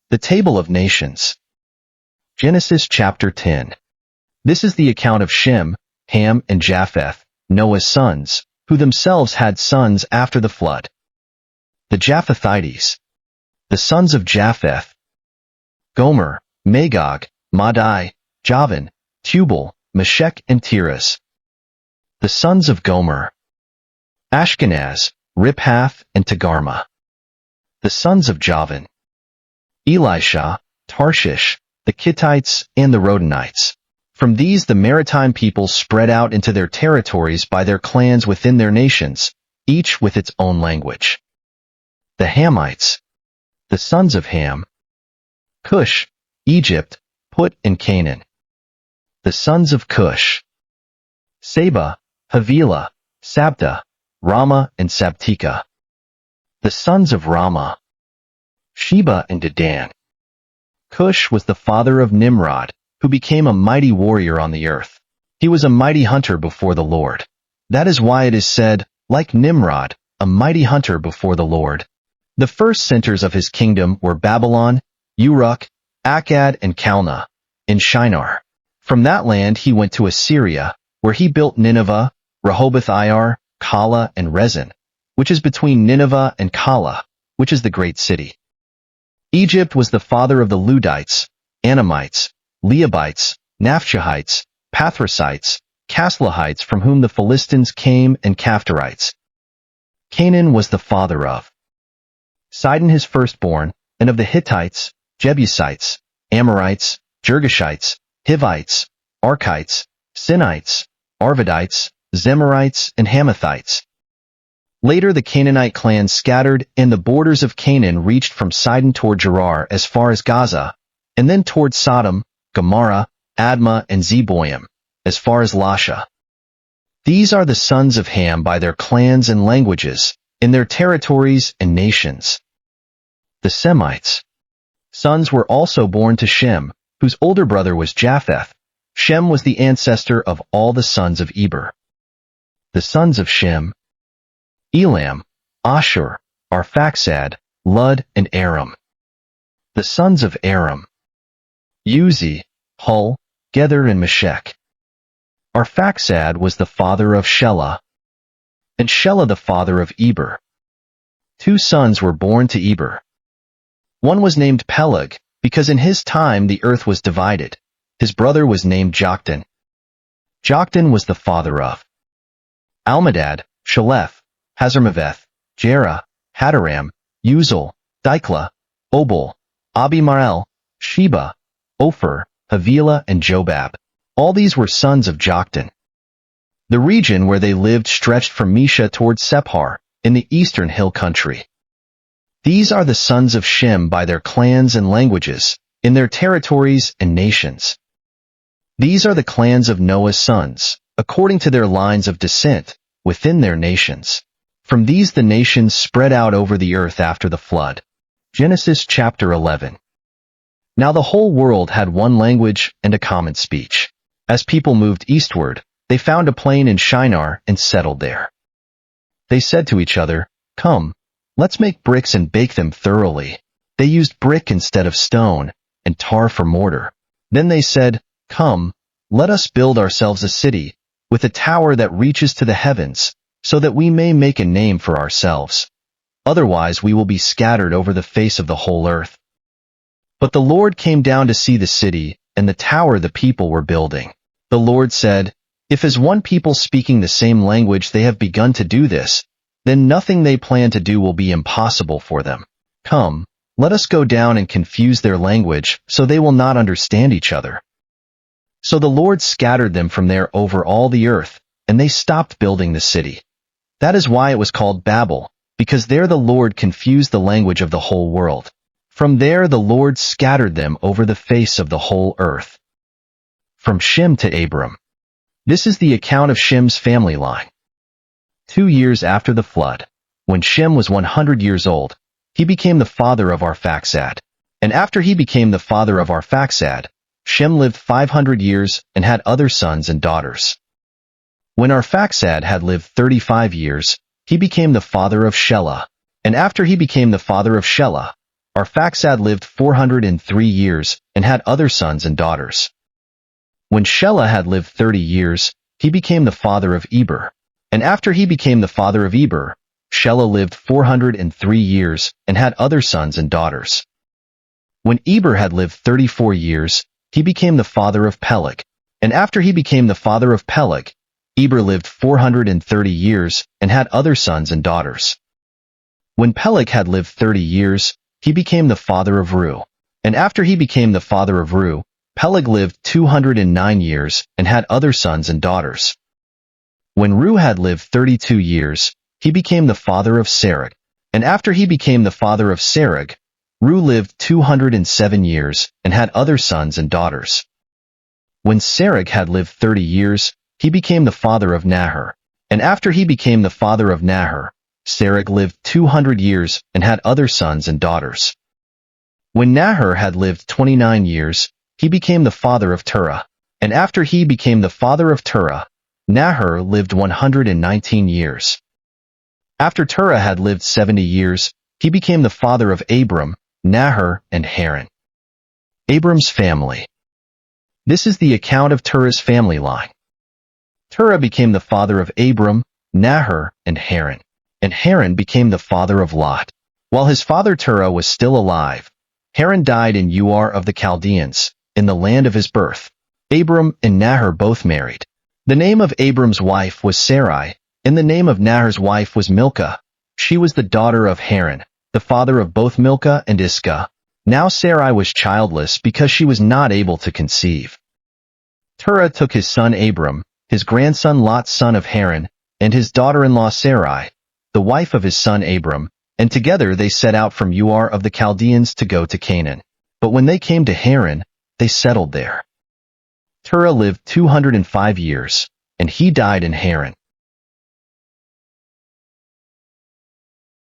The Table of Nations. Genesis chapter 10. This is the account of Shem, Ham, and Japheth, Noah's sons, who themselves had sons after the flood. The Japhethites. The sons of Japheth: Gomer, Magog, Madai, Javan, Tubal, Meshech, and Tiras. The sons of Gomer: Ashkenaz, Riphath, and Togarmah. The sons of Javan: Elisha, Tarshish, the Kittites, and the Rodanites. From these the maritime peoples spread out into their territories by their clans within their nations, each with its own language. The Hamites. The sons of Ham: Cush, Egypt, Put, and Canaan. The sons of Cush: Seba, Havilah, Sabta, Rama, and Sabteka. The sons of Rama: Sheba and Dedan. Cush was the father of Nimrod, who became a mighty warrior on the earth. He was a mighty hunter before the Lord. That is why it is said, like Nimrod, a mighty hunter before the Lord. The first centers of his kingdom were Babylon, Uruk, Akkad, and Calneh, in Shinar. From that land he went to Assyria, where he built Nineveh, Rehoboth-ir, Calah, and Rezin, which is between Nineveh and Calah, which is the great city. Egypt was the father of the Ludites, Anamites, Leabites, Naphtuhites, Pathrusites, Casluhites, from whom the Philistines came, and Caphtorites. Canaan was the father of Sidon his firstborn, and of the Hittites, Jebusites, Amorites, Girgashites, Hivites, Archites, Sinites, Arvadites, Zemarites, and Hamathites. Later the Canaanite clans scattered, and the borders of Canaan reached from Sidon toward Gerar as far as Gaza, and then toward Sodom, Gomorrah, Admah, and Zeboim, as far as Lasha. These are the sons of Ham by their clans and languages, in their territories and nations. The Semites. Sons were also born to Shem, whose older brother was Japheth. Shem was the ancestor of all the sons of Eber. The sons of Shem: Elam, Ashur, Arphaxad, Lud, and Aram. The sons of Aram: Uzi, Hul, Gether, and Meshech. Arphaxad was the father of Shelah, and Shelah the father of Eber. Two sons were born to Eber. One was named Peleg, because in his time the earth was divided. His brother was named Joktan. Joktan was the father of Almadad, Shaleth, Hazarmaveth, Jerah, Hadaram, Uzal, Diklah, Obal, Abimael, Sheba, Ophir, Havilah, and Jobab. All these were sons of Joktan. The region where they lived stretched from Mesha toward Sephar, in the eastern hill country. These are the sons of Shem by their clans and languages, in their territories and nations. These are the clans of Noah's sons, according to their lines of descent, within their nations. From these the nations spread out over the earth after the flood. Genesis chapter 11. Now the whole world had one language and a common speech. As people moved eastward, they found a plain in Shinar and settled there. They said to each other, "Come, let's make bricks and bake them thoroughly." They used brick instead of stone, and tar for mortar. Then they said, "Come, let us build ourselves a city, with a tower that reaches to the heavens, so that we may make a name for ourselves. Otherwise we will be scattered over the face of the whole earth." But the Lord came down to see the city, and the tower the people were building. The Lord said, "If as one people speaking the same language they have begun to do this, then nothing they plan to do will be impossible for them. Come, let us go down and confuse their language, so they will not understand each other." So the Lord scattered them from there over all the earth, and they stopped building the city. That is why it was called Babel, because there the Lord confused the language of the whole world. From there the Lord scattered them over the face of the whole earth. From Shem to Abram. This is the account of Shem's family line. 2 years after the flood, when Shem was 100 years old, he became the father of Arphaxad. And after he became the father of Arphaxad, Shem lived 500 years and had other sons and daughters. When Arphaxad had lived 35 years, he became the father of Shelah. And after he became the father of Shelah, Arphaxad lived 403 years and had other sons and daughters. When Shelah had lived 30 years, he became the father of Eber. And after he became the father of Eber, Shelah lived 403 years and had other sons and daughters. When Eber had lived 34 years, he became the father of Peleg. And after he became the father of Peleg, Eber lived 430 years and had other sons and daughters. When Peleg had lived 30 years, he became the father of Reu. And after he became the father of Reu, Peleg lived 209 years and had other sons and daughters. When Reu had lived 32 years, he became the father of Serug. And after he became the father of Serug, Reu lived 207 years and had other sons and daughters. When Serug had lived 30 years, he became the father of Nahor. And after he became the father of Nahor, Serug lived 200 years and had other sons and daughters. When Nahor had lived 29 years, he became the father of Terah. And after he became the father of Terah, Nahor lived 119 years. After Terah had lived 70 years, he became the father of Abram, Nahor, and Haran. Abram's family. This is the account of Terah's family line. Terah became the father of Abram, Nahor, and Haran. And Haran became the father of Lot. While his father Terah was still alive, Haran died in Ur of the Chaldeans, in the land of his birth. Abram and Nahor both married. The name of Abram's wife was Sarai, and the name of Nahor's wife was Milcah. She was the daughter of Haran, the father of both Milcah and Iscah. Now Sarai was childless because she was not able to conceive. Terah took his son Abram, his grandson Lot son of Haran, and his daughter-in-law Sarai, the wife of his son Abram, and together they set out from Ur of the Chaldeans to go to Canaan. But when they came to Haran, they settled there. Terah lived 205 years, and he died in Haran.